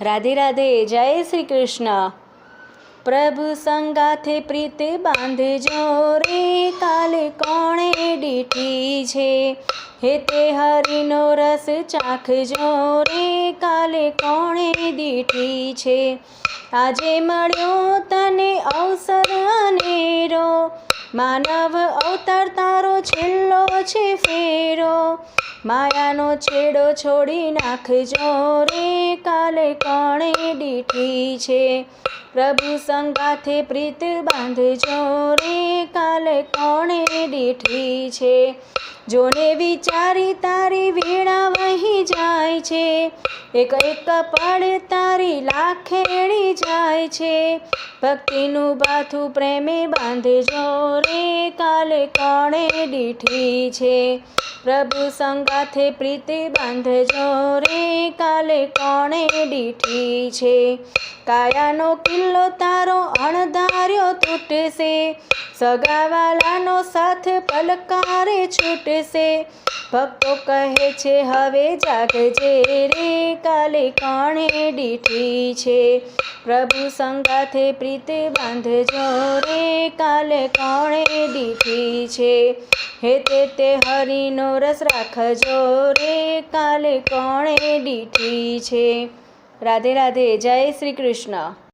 રાધે રાધે, જય શ્રી કૃષ્ણ। પ્રભુ સંગાથે પ્રીત બાંધજો રે, કાલે કોણે દીઠી છે। હે તે હરિનો રસ ચાખજો રે, કાલે કોણે દીઠી છે। આજે મળ્યો તને અવસર અનેરો, માનવ અવતાર તારો છેલ્લો છે ફેરો। માયાનો છેડો છોડી નાખજો રે, કાલે કોણે દીઠી છે। પ્રભુ સંગાથે પ્રીત બાંધજો રે, કાલે કોણે દીઠી છે। જોને વિચારી તારી વીણા વહી જાય છે, એક એક પળ તારી લાખેડી જાય છે। ભક્તિનું બાથું પ્રેમે બાંધજો રે, કાલે કોણે દીઠી છે। પ્રભુ સંગાથે પ્રીત બાંધજો રે, કાલે કોણે દીઠી છે। કાયાનો કિલ્લો તારો અણધાર્યો તૂટશે, સગાવાલાનો સાથ પલકારે છૂટશે। ભક્તો કહે છે હવે જાગજે રે, કાલે કોણે દીઠી છે। પ્રભુ સંગાથે પ્રીત બાંધજો રે, કાલે કોણે દીઠી છે। હે તે હરિનો રસ રાખજો રે, કાલે કોણે દીઠી છે। રાધે રાધે, જય શ્રી કૃષ્ણ।